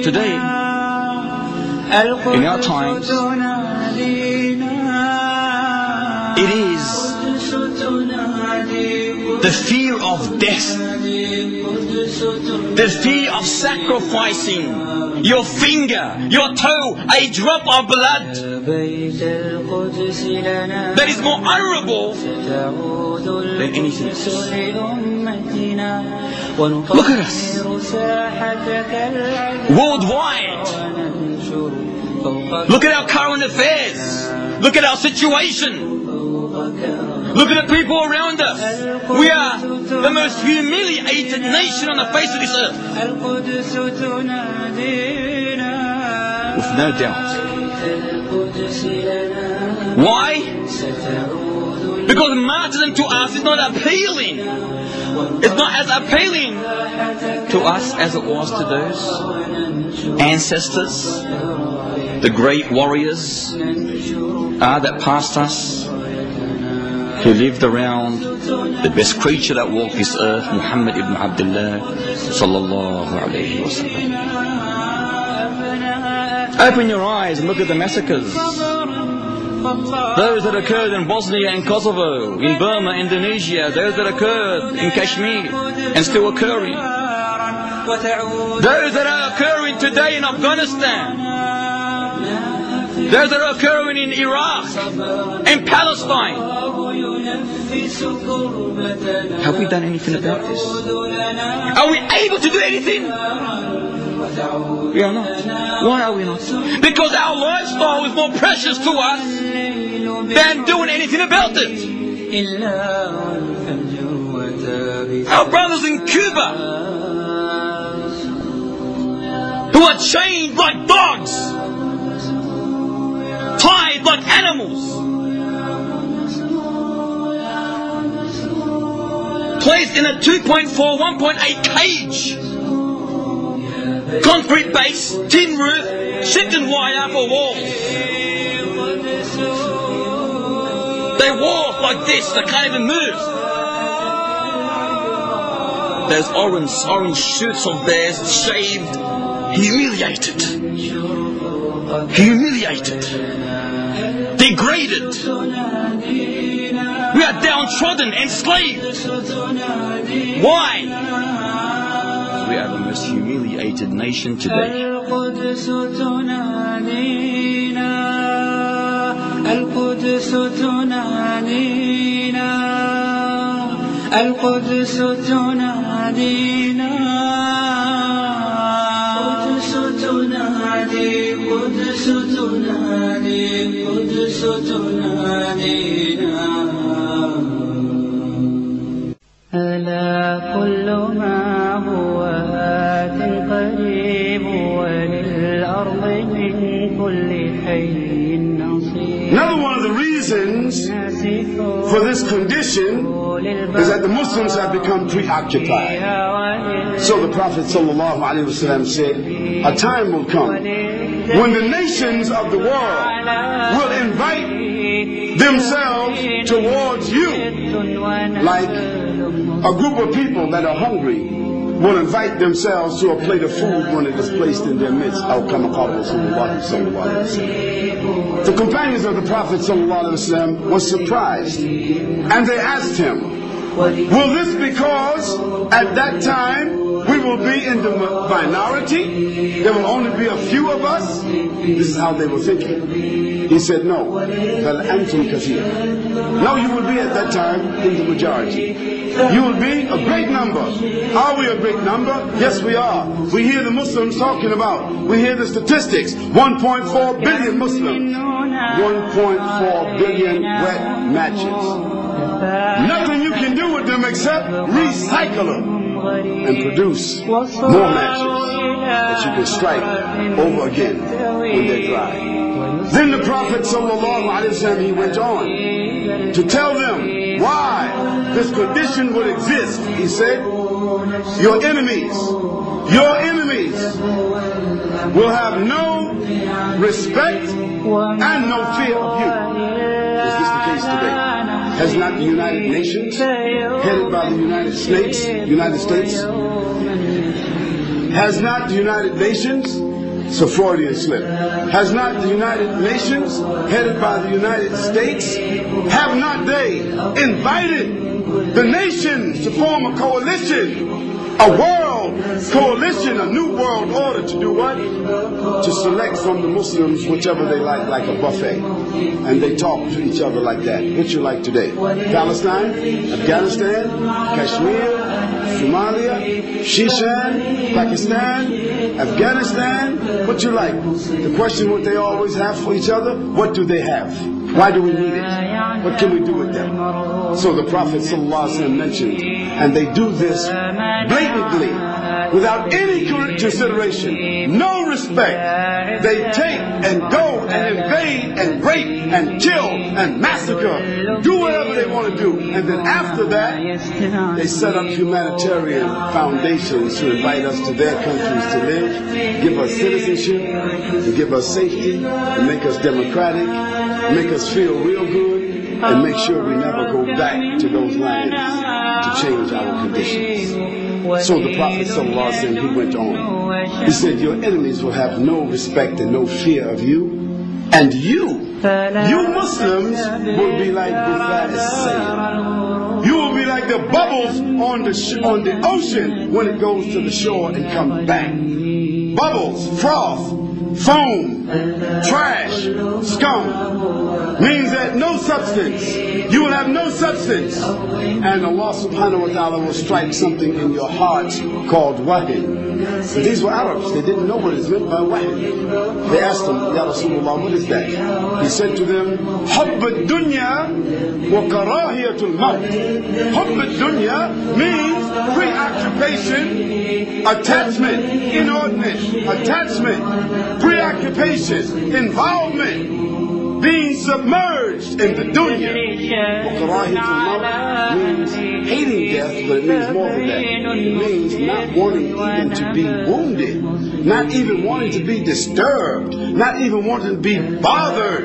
Today, in our times, it is the fear of death, the fear of sacrificing your finger, your toe, a drop of blood that is more honorable than anything else. Look at us, worldwide. Look at our current affairs. Look at our situation. Look at the people around us. We are the most humiliated nation on the face of this earth. With no doubt. Why? Because martyrdom to us is not appealing. It's not as appealing to us as it was to those ancestors, the great warriors that passed us, who lived around the best creature that walked this earth, Muhammad ibn Abdullah sallallahu alayhi wa sallam. Open your eyes and look at the massacres. Those that occurred in Bosnia and Kosovo, in Burma, Indonesia, those that occurred in Kashmir and still occurring. Those that are occurring today in Afghanistan. Those that are occurring in Iraq and Palestine. Have we done anything about this? Are we able to do anything? We are not. Why are we not? Because our lifestyle is more precious to us than doing anything about it. Our brothers in Cuba, who are chained like dogs, tied like animals, placed in a 2.4, 1.8 cage, concrete base, tin roof, chicken wire for walls. They walk like this, they can't even move. Those orange shoots of theirs, shaved, humiliated, degraded. We are downtrodden, enslaved. Why? We are the most humiliated nation today. ألا كل ما هو آت قريب وللأرض من كل حي نصيب. Another one of the reasons for this condition is that the Muslims have become preoccupied. So the Prophet ﷺ said, a time will come when the nations of the world will invite themselves towards you, like a group of people that are hungry will invite themselves to a plate of food when it is placed in their midst. The companions of the Prophet ﷺ were surprised, and they asked him, will this because at that time we will be in the minority? There will only be a few of us? This is how they were thinking. He said, no. No, you will be at that time in the majority. You will be a great number. Are we a great number? Yes, we are. We hear the Muslims talking about, we hear the statistics, 1.4 billion Muslims, 1.4 billion wet matches. Nothing you can do with them except recycle them and produce more matches that you can strike over again when they're dry. Then the Prophet ﷺ, he went on to tell them why this condition would exist. He said, your enemies will have no respect and no fear of you. Is this the case today? Has not the United Nations, headed by the United States, has not the United Nations, it's a Freudian slip, has not the United Nations, headed by the United States, have not they invited the nations to form a coalition, a world coalition, a new world order to do what? To select from the Muslims whichever they like a buffet. And they talk to each other like that. What you like today? Palestine, Afghanistan, Kashmir, Somalia, Shishan, Pakistan, Afghanistan. What you like? The question what they always have for each other, what do they have? Why do we need it? What can we do with them? So the Prophet ﷺ mentioned, and they do this blatantly, without any consideration, no respect. They take and go and invade and rape and kill and massacre, do whatever they want to do. And then after that, they set up humanitarian foundations to invite us to their countries to live, give us citizenship, and give us safety, and make us democratic, make us feel real good, and make sure we never go back to those lands to change our conditions. So the Prophet ﷺ, he went on. He said, your enemies will have no respect and no fear of you. And you Muslims will be like Seyh. You will be like the bubbles on the ocean when it goes to the shore and comes back. Bubbles, froth, foam, trash, scum, means that no substance. You will have no substance. And Allah subhanahu wa ta'ala will strike something in your heart called wahin. But these were Arabs. They didn't know what is meant by wahin. They asked him, Ya Rasulullah, what is that? He said to them, Hubb ad-dunya wa karahiyatul maut. Hubb ad-dunya means preoccupation, attachment, inordinate, attachment, preoccupation, involvement, being submerged in the dunya. Means hating death, but it means more than that. It means not wanting even to be wounded, not even wanting to be disturbed, not even wanting to be bothered.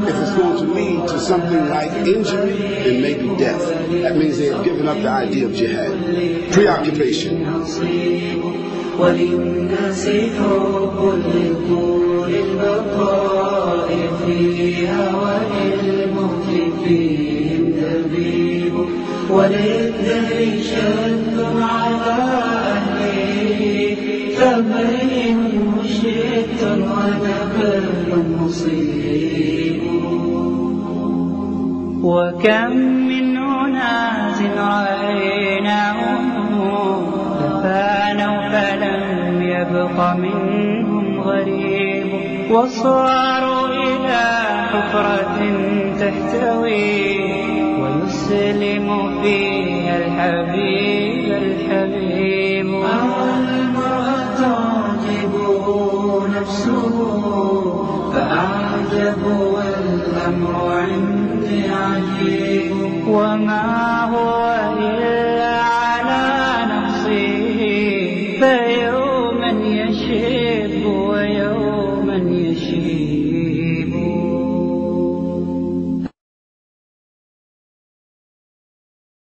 If it's going to lead to something like injury, then maybe death. That means they have given up the idea of jihad. Preoccupation. وللناس حب لطول البقاء فيها وللموت فيهم دبيب وللدهر شد على أهله فبين مشرك ونبل مصيب وكم من أناس رأيناهم فانوا فلم يبق منهم غريب وصاروا إلى حفرة تحتوي ويسلم فيها الحبيب المرأة تعجبه نفسه فأعجب والأمر عندي عجيب وما هو إلا على نفسه فيرى